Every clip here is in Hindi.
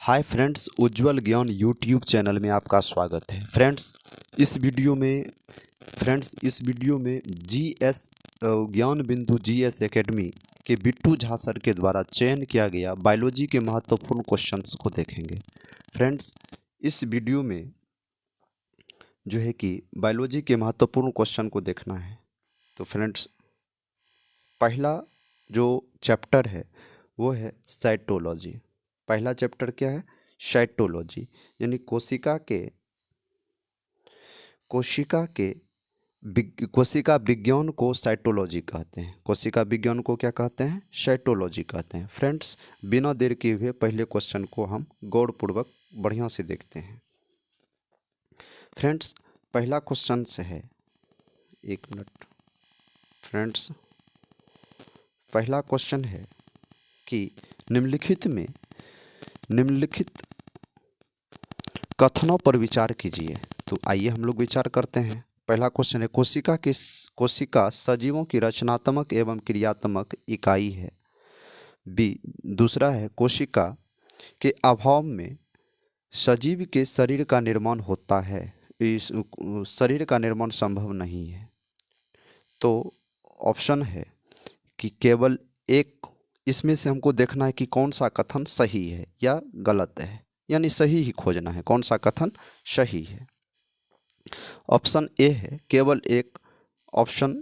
हाय फ्रेंड्स, उज्जवल ज्ञान यूट्यूब चैनल में आपका स्वागत है। इस वीडियो में इस वीडियो में जीएस ज्ञान बिंदु जीएस एकेडमी के बिट्टू झा सर के द्वारा चयन किया गया बायोलॉजी के महत्वपूर्ण क्वेश्चंस को देखेंगे। फ्रेंड्स, इस वीडियो में जो है कि बायोलॉजी के महत्वपूर्ण क्वेश्चन को देखना है। तो फ्रेंड्स, पहला जो चैप्टर है वो है साइटोलॉजी। पहला चैप्टर क्या है? साइटोलॉजी, यानी कोशिका विज्ञान को साइटोलॉजी कहते हैं। कोशिका विज्ञान को क्या कहते हैं? साइटोलॉजी कहते हैं। फ्रेंड्स, बिना देर किए हुए पहले क्वेश्चन को हम गौरपूर्वक बढ़िया से देखते हैं। फ्रेंड्स, पहला क्वेश्चन से है, एक मिनट। फ्रेंड्स, पहला क्वेश्चन है कि निम्नलिखित कथनों पर विचार कीजिए। तो आइए हम लोग विचार करते हैं। पहला क्वेश्चन है, कोशिका सजीवों की रचनात्मक एवं क्रियात्मक इकाई है। बी, दूसरा है, कोशिका के अभाव में सजीव के शरीर का निर्माण होता है, इस शरीर का निर्माण संभव नहीं है। तो ऑप्शन है कि केवल एक, इसमें से हमको देखना है कि कौन सा कथन सही है या गलत है, यानी सही ही खोजना है, कौन सा कथन सही है। ऑप्शन ए है केवल एक, ऑप्शन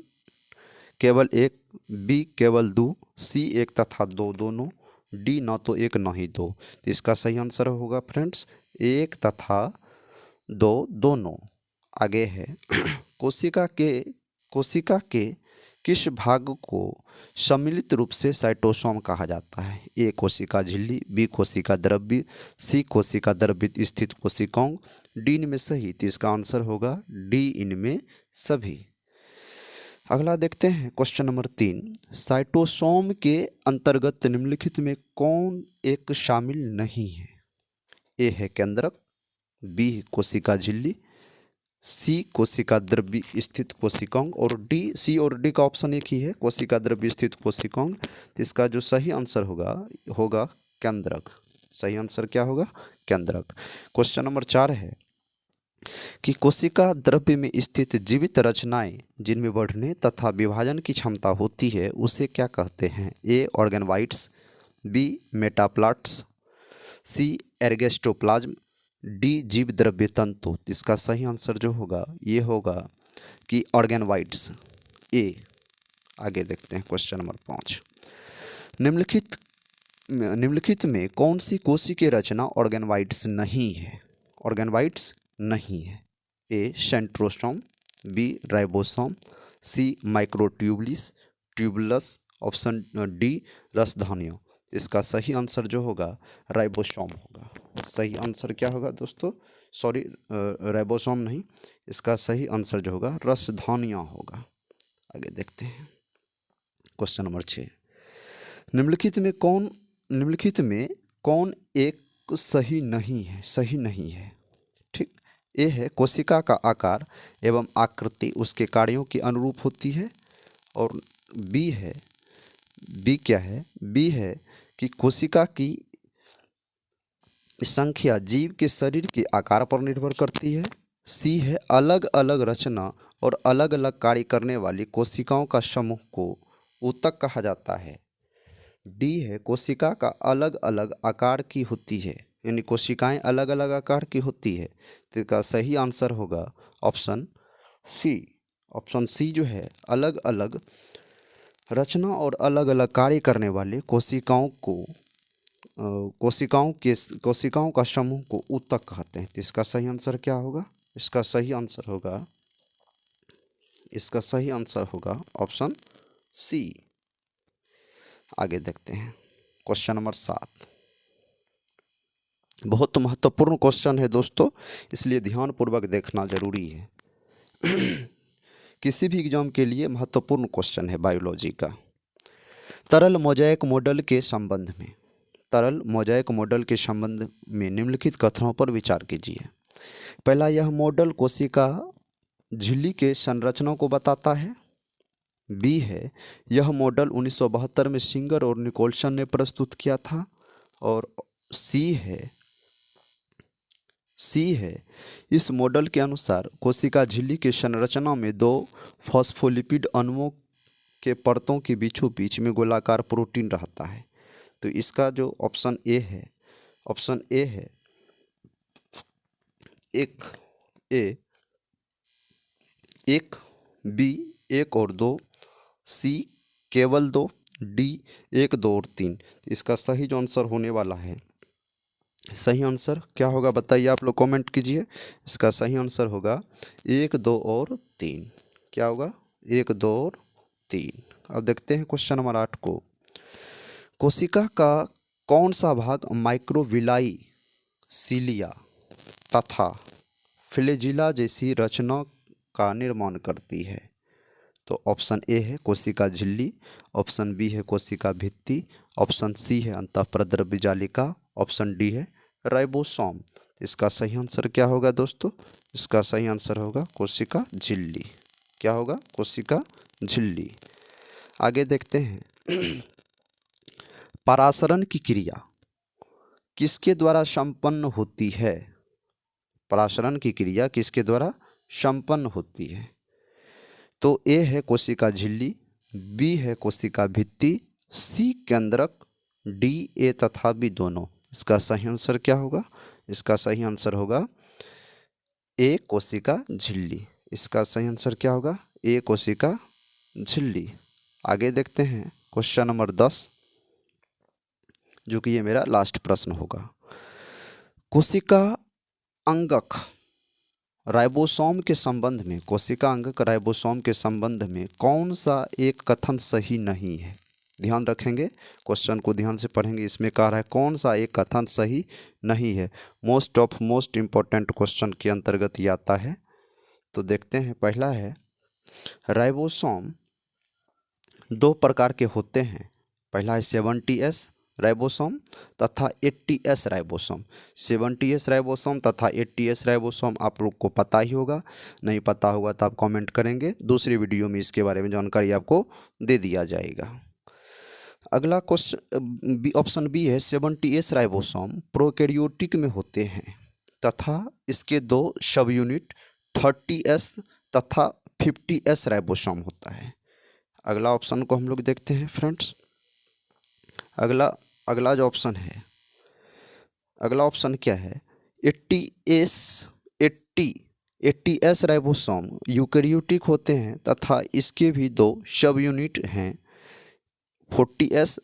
केवल एक, बी केवल दो, सी एक तथा दो दोनों, डी ना तो एक ना ही दो। तो इसका सही आंसर होगा फ्रेंड्स एक तथा दो दोनों। आगे है, कोशिका के किस भाग को सम्मिलित रूप से साइटोसोम कहा जाता है? ए कोशिका झिल्ली, बी कोशिका द्रव्य, सी कोशिका द्रवित स्थित कोशिकाओं, डी इनमें सही। तो इसका आंसर होगा डी इनमें सभी। अगला देखते हैं क्वेश्चन नंबर 3, साइटोसोम के अंतर्गत निम्नलिखित में कौन एक शामिल नहीं है? ए है केंद्रक, बी कोशिका झिल्ली, सी कोशिका द्रव्य स्थित कोशिकांग, और डी, सी और डी का ऑप्शन एक ही है, कोशिका द्रव्य स्थित कोशिकांग। तो इसका जो सही आंसर होगा केंद्रक। सही आंसर क्या होगा? केंद्रक। क्वेश्चन नंबर 4 है कि कोशिका द्रव्य में स्थित जीवित रचनाएं जिनमें बढ़ने तथा विभाजन की क्षमता होती है उसे क्या कहते हैं? ए ऑर्गेनोवाइट्स, बी मेटाप्लाट्स, सी एर्गेस्टोप्लाज्म, डी जीव द्रव्य तंतु। इसका सही आंसर जो होगा ये होगा कि ऑर्गेनोवाइट्स, ए। आगे देखते हैं क्वेश्चन नंबर 5, निम्नलिखित में कौन सी कोशिकीय रचना ऑर्गेनोवाइट्स नहीं है? ऑर्गेनोवाइट्स नहीं है। ए सेंट्रोसोम, बी राइबोसोम, सी ट्यूबुलस, ऑप्शन डी रसधानियों। इसका सही आंसर जो होगा राइबोसोम होगा। सही आंसर क्या होगा दोस्तों? सॉरी, राइबोसोम नहीं, इसका सही आंसर जो होगा रसधानियाँ होगा। आगे देखते हैं क्वेश्चन नंबर 6, निम्नलिखित में कौन एक सही नहीं है? ठीक। ए है कोशिका का आकार एवं आकृति उसके कार्यों के अनुरूप होती है, और बी क्या है? बी है कि कोशिका की संख्या जीव के शरीर के आकार पर निर्भर करती है। सी है अलग अलग रचना और अलग अलग कार्य करने वाली कोशिकाओं का समूह को ऊतक कहा जाता है। डी है कोशिका का अलग अलग आकार की होती है, यानी कोशिकाएं अलग अलग आकार की होती है। तो इसका सही आंसर होगा ऑप्शन सी। ऑप्शन सी जो है अलग अलग रचना और अलग अलग कार्य करने वाले कोशिकाओं का समूह को ऊतक कहते हैं। तो इसका सही आंसर क्या होगा? इसका सही आंसर होगा ऑप्शन सी। आगे देखते हैं क्वेश्चन नंबर 7, बहुत महत्वपूर्ण क्वेश्चन है दोस्तों, इसलिए ध्यानपूर्वक देखना जरूरी है। किसी भी एग्जाम के लिए महत्वपूर्ण क्वेश्चन है बायोलॉजी का। तरल मोज़ेक मॉडल के संबंध में निम्नलिखित कथनों पर विचार कीजिए। पहला, यह मॉडल कोशिका झिल्ली के संरचना को बताता है। बी है, यह मॉडल 1972 में सिंगर और निकोलसन ने प्रस्तुत किया था। और सी है सी है, इस मॉडल के अनुसार कोशिका झिल्ली की संरचना में दो फॉस्फोलिपिड अणुओं के परतों के बीचों बीच में गोलाकार प्रोटीन रहता है। तो इसका जो ऑप्शन ए है एक बी 1 और 2, सी केवल 2, डी 1 2 और 3। इसका सही जो आंसर होने वाला है, सही आंसर क्या होगा बताइए, आप लोग कमेंट कीजिए। इसका सही आंसर होगा 1 2 और 3। क्या होगा? 1 2 और 3। अब देखते हैं क्वेश्चन नंबर 8 को। कोशिका का कौन सा भाग माइक्रोविलाई सीलिया तथा फ्लैजिला जैसी रचना का निर्माण करती है? तो ऑप्शन ए है कोशिका झिल्ली, ऑप्शन बी है कोशिका भित्ति, ऑप्शन सी है अंतःप्रद्रव्य जालिका, ऑप्शन डी है राइबोसोम। इसका सही आंसर क्या होगा दोस्तों? इसका सही आंसर होगा कोशिका झिल्ली। क्या होगा? कोशिका झिल्ली। आगे देखते हैं परासरण की क्रिया किसके द्वारा संपन्न होती है? परासरण की क्रिया किसके द्वारा संपन्न होती है? तो ए है कोशिका झिल्ली, बी है कोशिका भित्ति, सी केंद्रक, डी ए तथा बी दोनों। इसका सही आंसर क्या होगा? इसका सही आंसर होगा ए कोशिका झिल्ली। इसका सही आंसर क्या होगा? ए कोशिका झिल्ली। आगे देखते हैं क्वेश्चन नंबर 10, जो कि ये मेरा लास्ट प्रश्न होगा। कोशिका अंगक राइबोसोम के संबंध में, कोशिका अंगक राइबोसोम के संबंध में कौन सा एक कथन सही नहीं है? ध्यान रखेंगे, क्वेश्चन को ध्यान से पढ़ेंगे। इसमें कह रहा है कौन सा एक कथन सही नहीं है। मोस्ट इम्पोर्टेंट क्वेश्चन के अंतर्गत ये आता है। तो देखते हैं, पहला है राइबोसोम 2 प्रकार के होते हैं। पहला है 70S राइबोसोम तथा 80S राइबोसोम। 70S राइबोसोम तथा 80S राइबोसोम आप लोग को पता ही होगा, नहीं पता होगा तो आप कमेंट करेंगे, दूसरी वीडियो में इसके बारे में जानकारी आपको दे दिया जाएगा। अगला क्वेश्चन ऑप्शन बी है 70S राइबोसोम प्रोकैरियोटिक में होते हैं तथा इसके 2 सब यूनिट 30S तथा 50S राइबोसोम होता है। अगला ऑप्शन को हम लोग देखते हैं फ्रेंड्स। अगला जो ऑप्शन है, अगला ऑप्शन क्या है? 80S राइबोसोम यूकैरियोटिक होते हैं तथा इसके भी 2 सब यूनिट हैं, 40S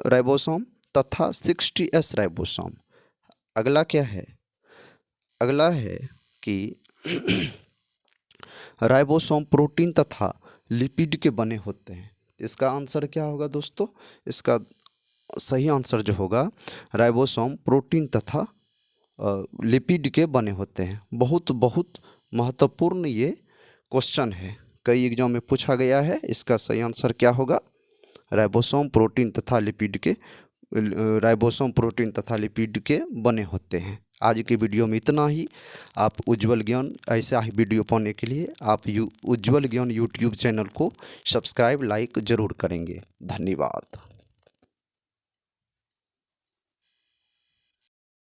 राइबोसोम तथा 60S राइबोसोम। अगला क्या है? अगला है कि राइबोसोम प्रोटीन तथा लिपिड के बने होते हैं। इसका आंसर क्या होगा दोस्तों? इसका सही आंसर जो होगा राइबोसोम प्रोटीन तथा लिपिड के बने होते हैं। बहुत महत्वपूर्ण ये क्वेश्चन है, कई एग्जाम में पूछा गया है। इसका सही आंसर क्या होगा? राइबोसोम प्रोटीन तथा लिपिड के बने होते हैं। आज के वीडियो में इतना ही। आप उज्ज्वल ज्ञान ऐसा ही वीडियो पाने के लिए आप उज्ज्वल ज्ञान यूट्यूब चैनल को सब्सक्राइब लाइक ज़रूर करेंगे। धन्यवाद।